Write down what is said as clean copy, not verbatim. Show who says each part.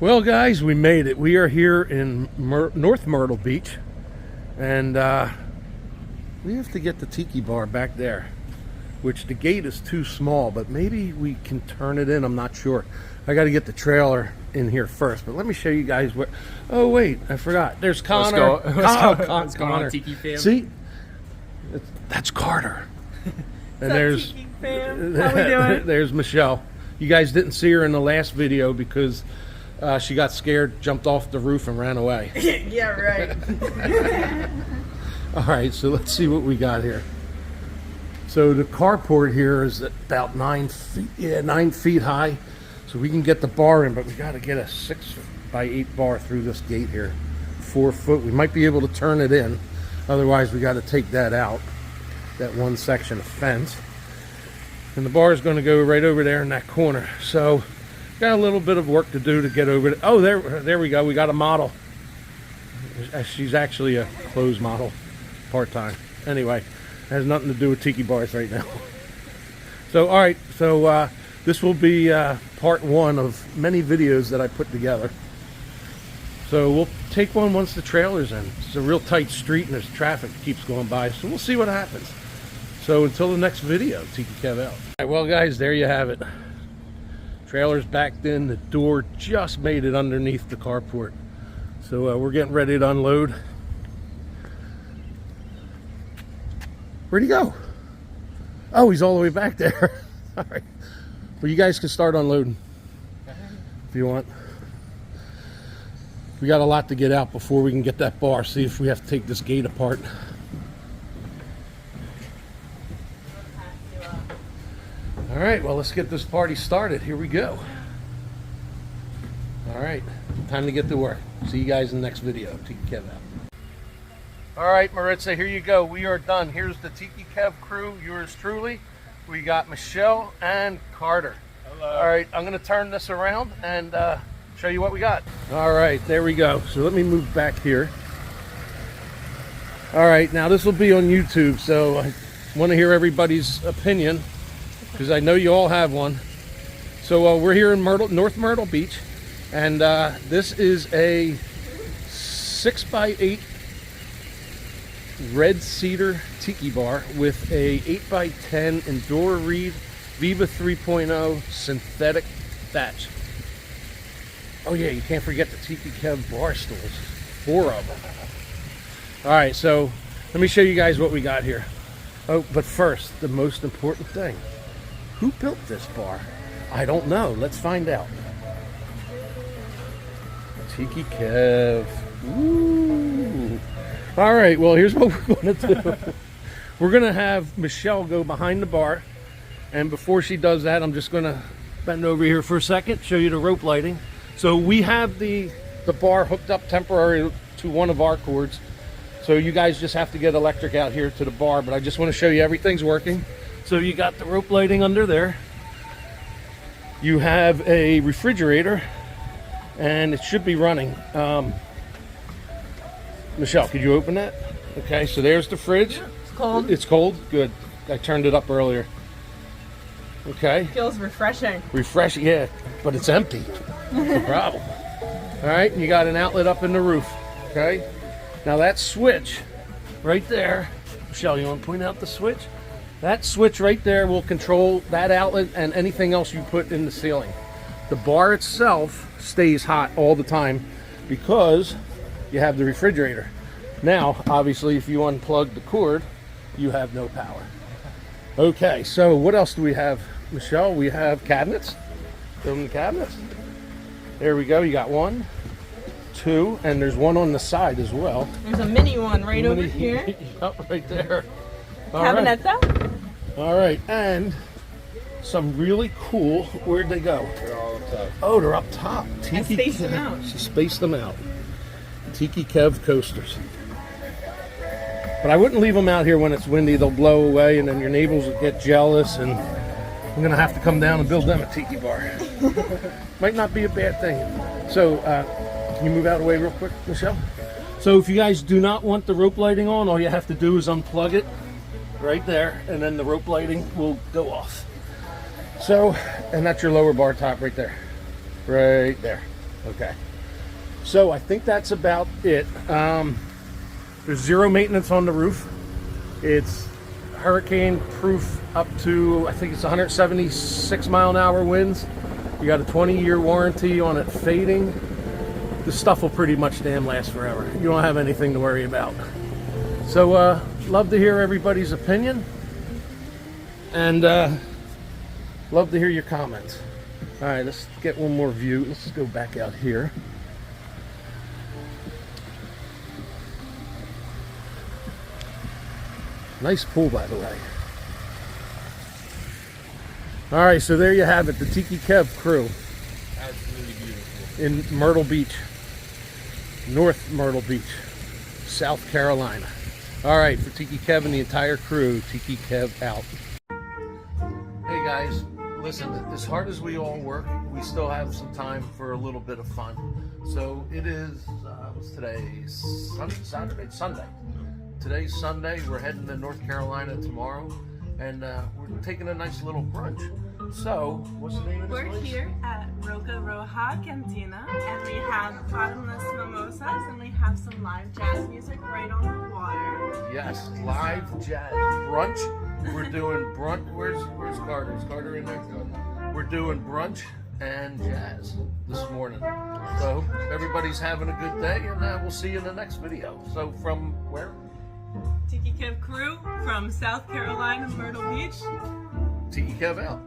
Speaker 1: Well, guys, we made it. We are here in North Myrtle Beach, and we have to get the Tiki Bar back there, which the gate is too small, but maybe we can turn it in. I'm not sure. I got to get the trailer in here first, but let me show you guys where. Oh, wait, I forgot. There's Connor.
Speaker 2: What's going on, Tiki fam?
Speaker 1: See? That's Carter. And there's
Speaker 3: Tiki fam? How we doing?
Speaker 1: There's Michelle. You guys didn't see her in the last video because she got scared, jumped off the roof, and ran away.
Speaker 3: Yeah, right.
Speaker 1: All right, so let's see what we got here. So the carport here is about 9 feet, 9 feet high. So we can get the bar in, but we got to get a 6x8 bar through this gate here. 4 foot. We might be able to turn it in. Otherwise, we got to take that out, that one section of fence. And the bar is going to go right over there in that corner. So got a little bit of work to do to get over it. Oh, there we go. We got a model. She's actually a clothes model, part-time. Anyway, has nothing to do with Tiki Bars right now. So, all right. So this will be part one of many videos that I put together. So we'll take one once the trailer's in. It's a real tight street and there's traffic that keeps going by. So we'll see what happens. So until the next video, Tiki Kev out. All right, well, guys, there you have it. Trailer's backed in. The door just made it underneath the carport. So we're getting ready to unload. Where'd he go? Oh, he's all the way back there. All right. Well, you guys can start unloading if you want. We got a lot to get out before we can get that bar. See if we have to take this gate apart. All right, well, let's get this party started. Here we go. All right, time to get to work. See you guys in the next video. Tiki Kev out. All right, Maritza, here you go. We are done. Here's the Tiki Kev crew, yours truly. We got Michelle and Carter. Hello. All right, I'm going to turn this around and show you what we got. All right, there we go. So let me move back here. All right, now this will be on YouTube, so I want to hear everybody's opinion, because I know you all have one. So we're here in North Myrtle Beach, and this is a 6x8 red cedar tiki bar with a 8x10 Endura Reed Viva 3.0 synthetic thatch. Oh yeah, you can't forget the Tiki Kev bar stools. 4 of them. All right, so let me show you guys what we got here. Oh, but first, the most important thing. Who built this bar? I don't know. Let's find out. Tiki Kev. Woo. All right, well, here's what we're going to do. We're going to have Michelle go behind the bar. And before she does that, I'm just going to bend over here for a second, show you the rope lighting. So we have the bar hooked up temporarily to one of our cords. So you guys just have to get electric out here to the bar. But I just want to show you everything's working. So you got the rope lighting under there. You have a refrigerator, and it should be running. Michelle, could you open that? Okay, so there's the fridge.
Speaker 3: It's cold.
Speaker 1: It's cold? Good. I turned it up earlier. Okay.
Speaker 3: Feels refreshing.
Speaker 1: Refreshing, yeah, but it's empty. That's the problem. All right, and you got an outlet up in the roof. Okay. Now that switch right there, Michelle, you want to point out the switch? That switch right there will control that outlet and anything else you put in the ceiling. The bar itself stays hot all the time because you have the refrigerator. Now, obviously, if you unplug the cord, you have no power. Okay, so what else do we have, Michelle? We have cabinets. Show them the cabinets. There we go. You got 1, 2, and there's one on the side as well.
Speaker 3: There's a mini one right over here.
Speaker 1: Yep, right there.
Speaker 3: Cabinets out.
Speaker 1: All right, and some really cool. Where'd they go?
Speaker 2: They're all up top.
Speaker 1: Oh, they're up top.
Speaker 3: And space them out.
Speaker 1: Space them out. Tiki Kev coasters. But I wouldn't leave them out here when it's windy. They'll blow away, and then your neighbors will get jealous, and I'm going to have to come down and build them a tiki bar. Might not be a bad thing. So, can you move out of the way real quick, Michelle? So if you guys do not want the rope lighting on, all you have to do is unplug it right there, and then the rope lighting will go off. So, and that's your lower bar top right there. Right there. Okay. So I think that's about it. There's zero maintenance on the roof. It's hurricane proof up to, I think it's 176 mile an hour winds. You got a 20-year warranty on it fading. The stuff will pretty much damn last forever. You don't have anything to worry about. So love to hear everybody's opinion, and love to hear your comments. All right, let's get one more view. Let's go back out here. Nice pool, by the way. All right, so there you have it, the Tiki Kev crew.
Speaker 2: Absolutely beautiful.
Speaker 1: In Myrtle Beach, North Myrtle Beach, South Carolina. All right, for Tiki Kev and the entire crew, Tiki Kev out. Hey guys, listen, as hard as we all work, we still have some time for a little bit of fun. So it is, what's today? Saturday? Sunday. Today's Sunday. We're heading to North Carolina tomorrow, and we're taking a nice little brunch. So, what's the name of this
Speaker 3: We're
Speaker 1: place?
Speaker 3: here at Roca Roja Cantina, and we have bottomless mimosas, and we have some live jazz music right on the water.
Speaker 1: Yes, live jazz brunch. We're doing brunch. Where's Carter? Is Carter in there? We're doing brunch and jazz this morning. So everybody's having a good day, and we'll see you in the next video. So from where?
Speaker 3: Tiki Kev crew from South Carolina, Myrtle Beach.
Speaker 1: Tiki Kev out.